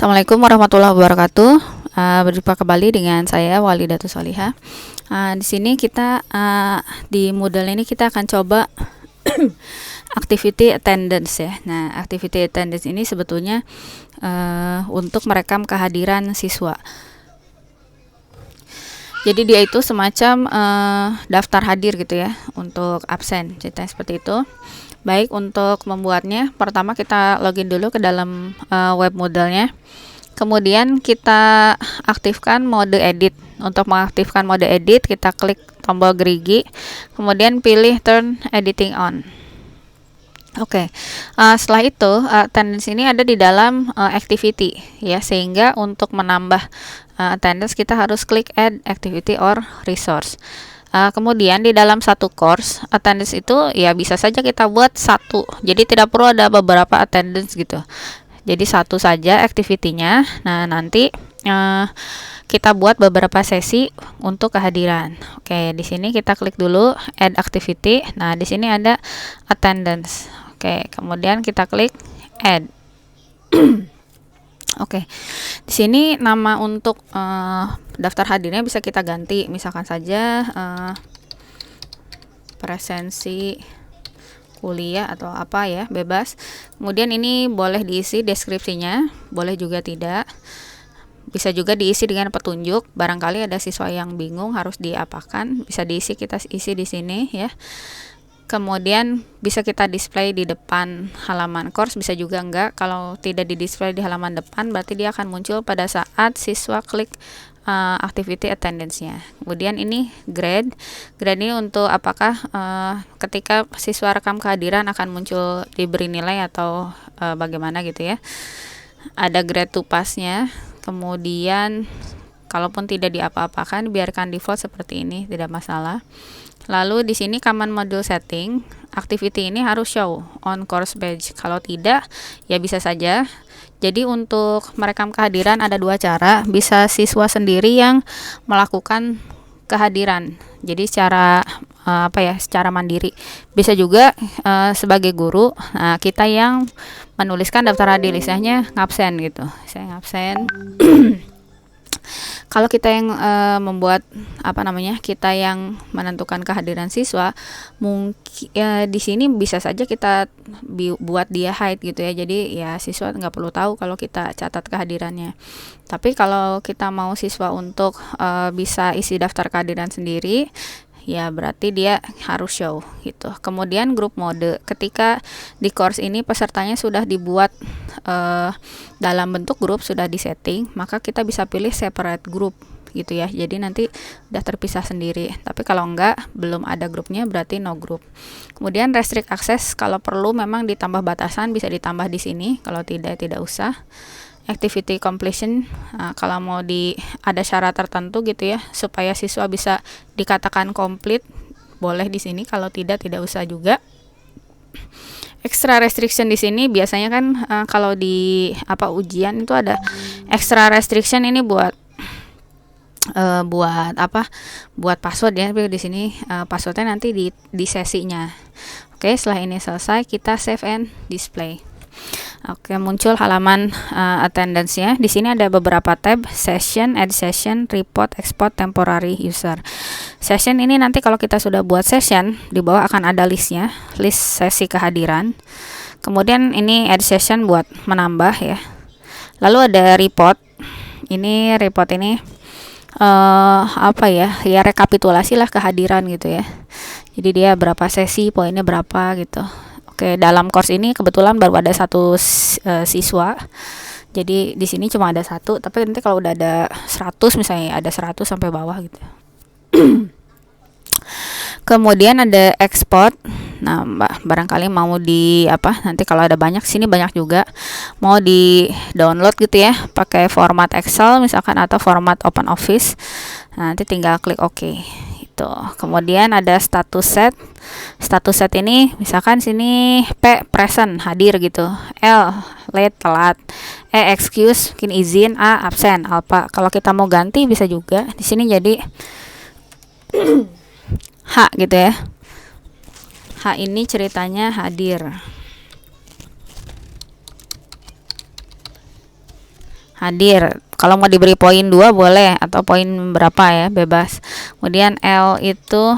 Assalamualaikum warahmatullahi wabarakatuh. Berjumpa kembali dengan saya Walidatus Solihah. Di sini kita di Moodle ini kita akan coba activity attendance ya. Nah, activity attendance ini sebetulnya untuk merekam kehadiran siswa. Jadi dia itu semacam daftar hadir gitu ya untuk absen, ceritanya seperti itu. Baik, untuk membuatnya pertama kita login dulu ke dalam web Moodle-nya. Kemudian kita aktifkan mode edit. Untuk mengaktifkan mode edit kita klik tombol gerigi, kemudian pilih turn editing on. Oke, setelah itu attendance ini ada di dalam activity ya, sehingga untuk menambah attendance kita harus klik add activity or resource. Kemudian di dalam satu course attendance itu ya bisa saja kita buat satu, jadi tidak perlu ada beberapa attendance gitu, jadi satu saja activity-nya. Nah, nanti kita buat beberapa sesi untuk kehadiran. Oke, di sini kita klik dulu add activity. Nah, di sini ada attendance. Oke, kemudian kita klik add. Oke, di sini nama untuk daftar hadirnya bisa kita ganti, misalkan saja presensi kuliah atau apa ya, bebas. Kemudian ini boleh diisi deskripsinya, boleh juga tidak. Bisa juga diisi dengan petunjuk, barangkali ada siswa yang bingung harus diapakan, bisa diisi, kita isi di sini ya. Kemudian bisa kita display di depan halaman course, bisa juga enggak. Kalau tidak di display di halaman depan, berarti dia akan muncul pada saat siswa klik activity attendance-nya. Kemudian ini grade ini untuk apakah ketika siswa rekam kehadiran akan muncul diberi nilai atau bagaimana gitu ya. Ada grade to pass-nya. Kemudian kalaupun tidak diapa-apakan, biarkan default seperti ini, tidak masalah. Lalu di sini command module setting, activity ini harus show on course page. Kalau tidak, ya bisa saja. Jadi untuk merekam kehadiran ada dua cara. Bisa siswa sendiri yang melakukan kehadiran. Jadi secara secara mandiri. Bisa juga sebagai guru, kita yang menuliskan daftar hadir, istilahnya ngabsen gitu. Saya ngabsen. Kalau kita yang membuat kita yang menentukan kehadiran siswa, mungkin di sini bisa saja kita buat dia hide gitu ya. Jadi ya siswa nggak perlu tahu kalau kita catat kehadirannya. Tapi kalau kita mau siswa untuk bisa isi daftar kehadiran sendiri, ya berarti dia harus show gitu. Kemudian grup mode, ketika di course ini pesertanya sudah dibuat dalam bentuk grup, sudah disetting, maka kita bisa pilih separate group gitu ya, jadi nanti udah terpisah sendiri. Tapi kalau enggak, belum ada grupnya, berarti no group. Kemudian restrict access, kalau perlu memang ditambah batasan bisa ditambah di sini, kalau tidak usah. Activity completion, kalau mau ada syarat tertentu gitu ya supaya siswa bisa dikatakan complete, boleh di sini. Kalau tidak usah juga. Extra restriction di sini biasanya kan kalau di ujian itu ada extra restriction, ini buat password ya. Tapi di sini passwordnya nanti di sesinya. Oke, setelah ini selesai kita save and display. Oke, muncul halaman attendance-nya. Di sini ada beberapa tab: session, add session, report, export, temporary user. Session ini nanti kalau kita sudah buat session, di bawah akan ada listnya, list sesi kehadiran. Kemudian ini add session buat menambah ya. Lalu ada report. Ini report ini ya rekapitulasi lah kehadiran gitu ya. Jadi dia berapa sesi, poinnya berapa gitu. Oke, dalam course ini kebetulan baru ada satu siswa. Jadi di sini cuma ada satu, tapi nanti kalau udah ada 100 misalnya, ada 100 sampai bawah gitu. Kemudian ada export. Nah, barangkali mau nanti kalau ada banyak, sini banyak juga, mau di download gitu ya, pakai format Excel misalkan atau format Open Office. Nah, nanti tinggal klik OK. Kemudian ada status set. Status set ini misalkan sini P present, hadir gitu, L late, telat, E excuse, mungkin izin, A absen, alpha. Kalau kita mau ganti bisa juga di sini jadi H gitu ya. H ini ceritanya hadir. hadir. Kalau mau diberi poin 2 boleh, atau poin berapa ya, bebas. Kemudian L itu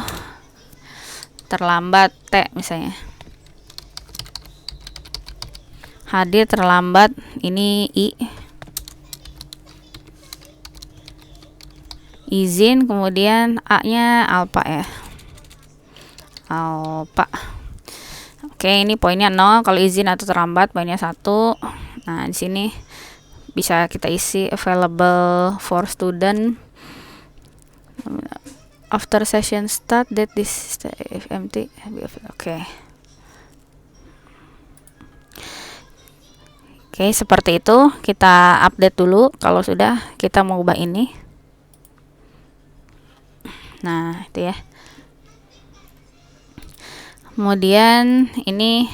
terlambat, T misalnya. Hadir terlambat, ini I. Izin, kemudian A-nya alfa ya. Alfa. Oke, ini poinnya 0 kalau izin atau terlambat, poinnya 1. Nah, di sini bisa kita isi available for student after session start that this if empty. Oke. Oke, seperti itu. Kita update dulu kalau sudah kita mau ubah ini. Nah, itu ya. Kemudian ini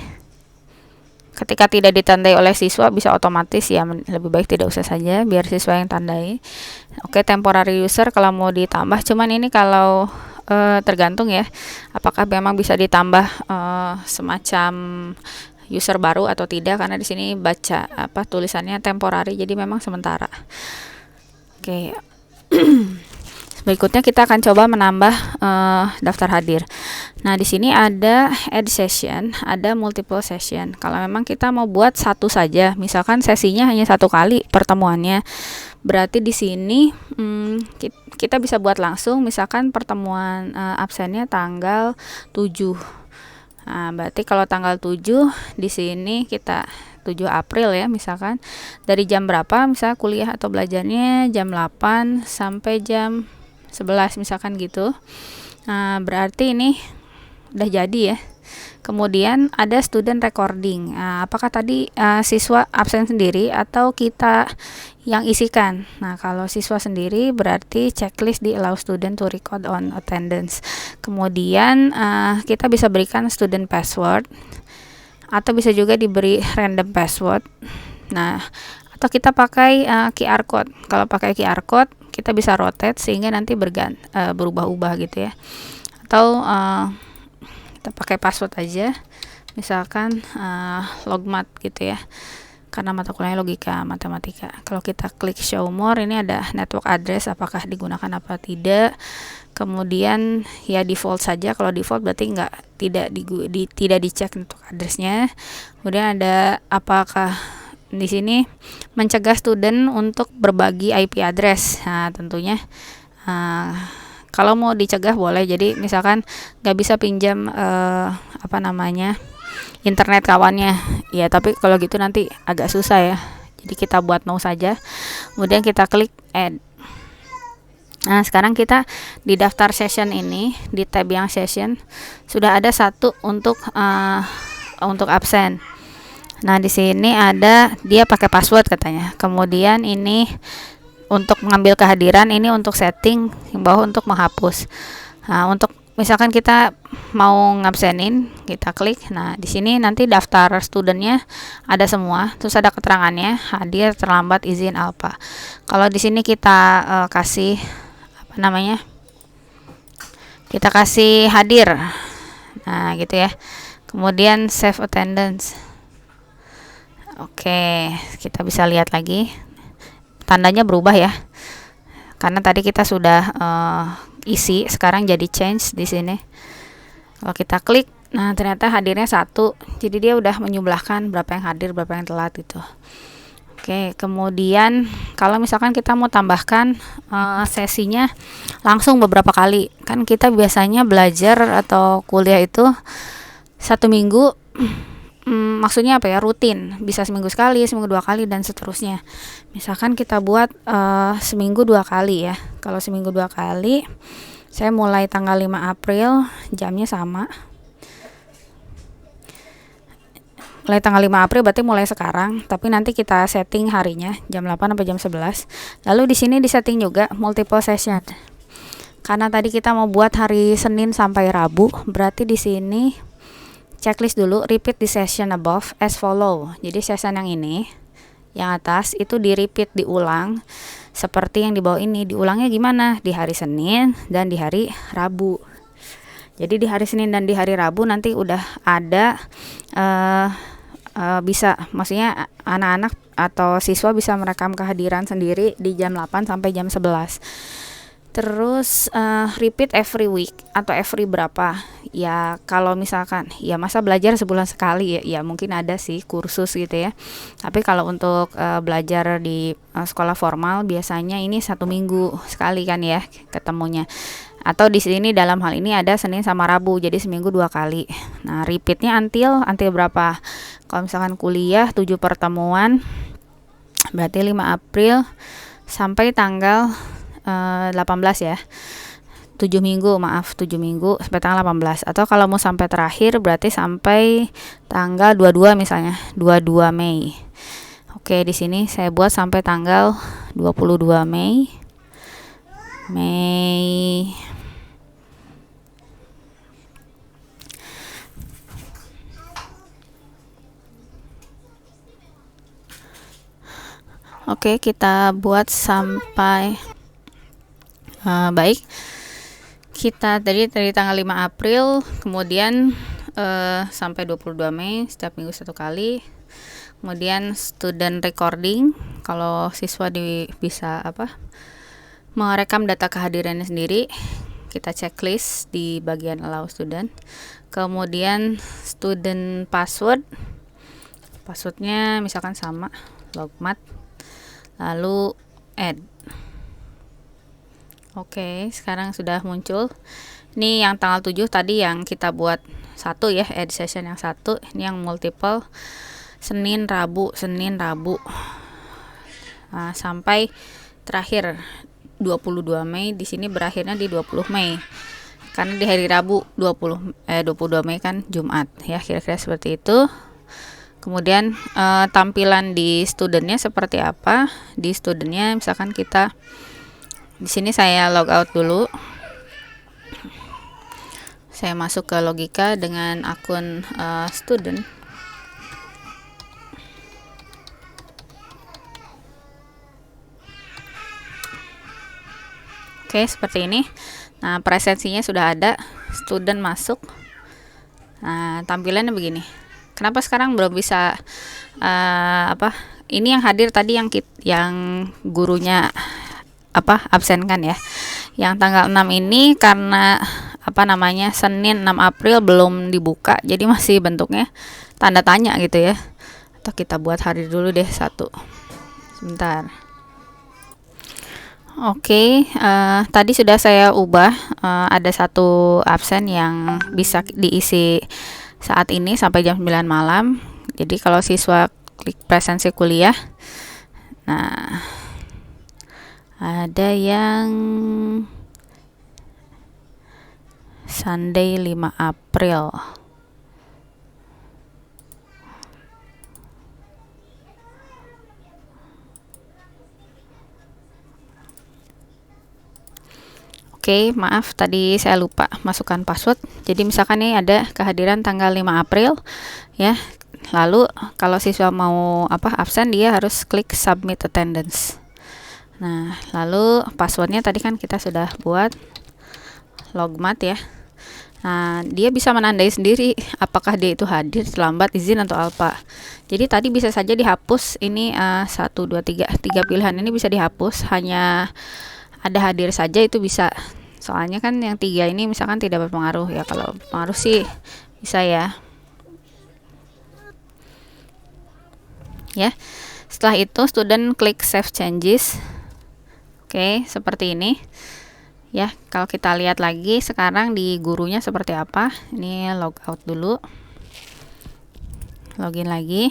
ketika tidak ditandai oleh siswa bisa otomatis ya, lebih baik tidak usah saja, biar siswa yang tandai. Oke, temporary user kalau mau ditambah, cuman ini kalau tergantung ya, apakah memang bisa ditambah semacam user baru atau tidak, karena di sini baca tulisannya temporary, jadi memang sementara. Oke. Berikutnya kita akan coba menambah daftar hadir. Nah, di sini ada add session, ada multiple session. Kalau memang kita mau buat satu saja, misalkan sesinya hanya 1 kali pertemuannya, berarti di sini kita bisa buat langsung, misalkan pertemuan absennya tanggal 7. Nah, berarti kalau tanggal 7 di sini kita 7 April ya, misalkan dari jam berapa, misal kuliah atau belajarnya jam 8 sampai jam 11 misalkan gitu. Nah, berarti ini udah jadi ya. Kemudian ada student recording. Nah, apakah tadi siswa absen sendiri atau kita yang isikan? Nah, kalau siswa sendiri berarti checklist di allow student to record on attendance. Kemudian kita bisa berikan student password, atau bisa juga diberi random password. Nah, atau kita pakai QR code. Kalau pakai QR code kita bisa rotate sehingga nanti berubah-ubah gitu ya. Atau kita pakai password aja, misalkan logmat gitu ya, karena mata kuliahnya logika matematika. Kalau kita klik show more, ini ada network address, apakah digunakan apa tidak. Kemudian ya default saja, kalau default berarti tidak dicek network addressnya. Kemudian ada apakah di sini mencegah student untuk berbagi IP address. Nah, tentunya kalau mau dicegah boleh. Jadi misalkan nggak bisa pinjam internet kawannya ya, tapi kalau gitu nanti agak susah ya, jadi kita buat no saja. Kemudian kita klik add. Nah, sekarang kita di daftar session ini, di tab yang session sudah ada satu untuk absen. Nah, di sini ada dia pakai password katanya. Kemudian ini untuk mengambil kehadiran, ini untuk setting, yang bawah untuk menghapus. Nah, untuk misalkan kita mau ngabsenin, kita klik. Nah, di sini nanti daftar studentnya ada semua, terus ada keterangannya, hadir, terlambat, izin, alfa. Kalau di sini kita kasih kita kasih hadir. Nah, gitu ya. Kemudian save attendance. Oke, kita bisa lihat lagi. Tandanya berubah ya. Karena tadi kita sudah isi, sekarang jadi change di sini. Kalau kita klik, nah ternyata hadirnya 1. Jadi dia udah menyumlahkan berapa yang hadir, berapa yang telat gitu. Oke, kemudian kalau misalkan kita mau tambahkan sesinya langsung beberapa kali. Kan kita biasanya belajar atau kuliah itu 1 minggu, maksudnya apa ya, rutin, bisa seminggu sekali, seminggu 2 kali, dan seterusnya. Misalkan kita buat seminggu 2 kali ya. Kalau seminggu 2 kali, saya mulai tanggal 5 April, jamnya sama. Mulai tanggal 5 April berarti mulai sekarang, tapi nanti kita setting harinya jam 8 sampai jam 11. Lalu di sini disetting juga multiple session. Karena tadi kita mau buat hari Senin sampai Rabu, berarti di sini checklist dulu, repeat the session above as follow. Jadi session yang ini, yang atas itu di-repeat, diulang seperti yang di bawah ini. Diulangnya gimana? Di hari Senin dan di hari Rabu. Jadi di hari Senin dan di hari Rabu nanti udah ada bisa, maksudnya anak-anak atau siswa bisa merekam kehadiran sendiri di jam 8 sampai jam 11. Terus repeat every week atau every berapa? Ya kalau misalkan ya masa belajar sebulan sekali ya mungkin ada sih kursus gitu ya. Tapi kalau untuk belajar di sekolah formal biasanya ini 1 minggu sekali kan ya ketemunya. Atau di sini dalam hal ini ada Senin sama Rabu, jadi seminggu 2 kali. Nah repeatnya until berapa? Kalau misalkan kuliah 7 pertemuan berarti 5 April sampai tanggal 18 ya. 7 minggu sampai tanggal 18. Atau kalau mau sampai terakhir berarti sampai tanggal 22 misalnya, 22 Mei. Oke, di sini saya buat sampai tanggal 22 Mei. Oke, kita buat sampai baik. Kita dari tanggal 5 April, kemudian sampai 22 Mei, setiap minggu 1 kali. Kemudian student recording, kalau siswa bisa merekam data kehadirannya sendiri, kita checklist di bagian allow student. Kemudian student passwordnya misalkan sama logmat, lalu add. Oke, sekarang sudah muncul. Ini yang tanggal 7 tadi yang kita buat 1 ya, add session yang 1. Ini yang multiple Senin Rabu. Nah, sampai terakhir 22 Mei, di sini berakhirnya di 20 Mei. Karena di hari Rabu 22 Mei kan Jumat ya, kira-kira seperti itu. Kemudian tampilan di studentnya seperti apa? Di studentnya misalkan kita di sini saya log out dulu. Saya masuk ke logika dengan akun student. Oke, seperti ini. Nah, presensinya sudah ada, student masuk. Nah, tampilannya begini. Kenapa sekarang belum bisa ini yang hadir tadi yang gurunya absen kan ya. Yang tanggal 6 ini karena Senin 6 April belum dibuka, jadi masih bentuknya tanda tanya gitu ya. Atau kita buat hadir dulu deh 1. Sebentar. Oke, tadi sudah saya ubah, ada 1 absen yang bisa diisi saat ini sampai jam 9 malam. Jadi kalau siswa klik presensi kuliah, nah ada yang Sunday 5 April. Oke, maaf tadi saya lupa masukkan password. Jadi misalkan nih ada kehadiran tanggal 5 April ya. Lalu kalau siswa mau absen, dia harus klik submit attendance. Nah, lalu passwordnya tadi kan kita sudah buat logmat ya. Nah, dia bisa menandai sendiri apakah dia itu hadir, terlambat, izin atau apa. Jadi tadi bisa saja dihapus. Ini 1, 2, 3 pilihan ini bisa dihapus, hanya ada hadir saja itu bisa. Soalnya kan yang 3 ini misalkan tidak berpengaruh ya. Kalau berpengaruh sih bisa ya. Ya. Setelah itu student klik save changes. Oke, seperti ini. Ya, kalau kita lihat lagi sekarang di gurunya seperti apa. Ini log out dulu. Login lagi.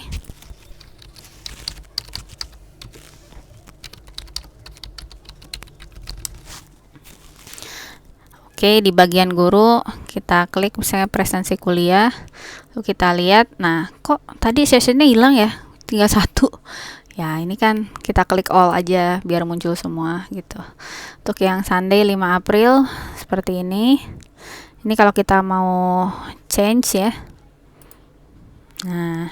Oke, di bagian guru kita klik misalnya presensi kuliah. Lalu kita lihat, nah kok tadi sessionnya hilang ya? Tinggal 1. Ya, ini kan kita klik all aja biar muncul semua gitu. Untuk yang Sunday 5 April seperti ini. Ini kalau kita mau change ya. Nah,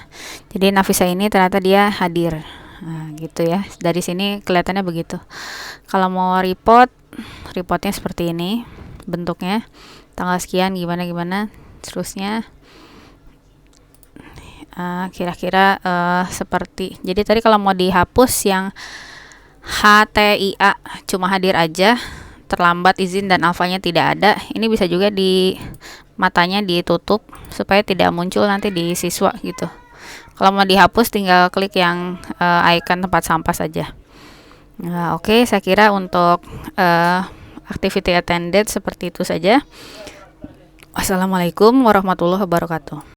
jadi Nafisa ini ternyata dia hadir. Nah, gitu ya. Dari sini kelihatannya begitu. Kalau mau reportnya seperti ini bentuknya. Tanggal sekian gimana seterusnya. Kira-kira seperti, jadi tadi kalau mau dihapus yang HTIA cuma hadir aja, terlambat izin dan alfanya tidak ada, ini bisa juga di matanya ditutup supaya tidak muncul nanti di siswa gitu. Kalau mau dihapus tinggal klik yang icon tempat sampah saja. Nah, oke, saya kira untuk activity attended seperti itu saja. Wassalamualaikum warahmatullahi wabarakatuh.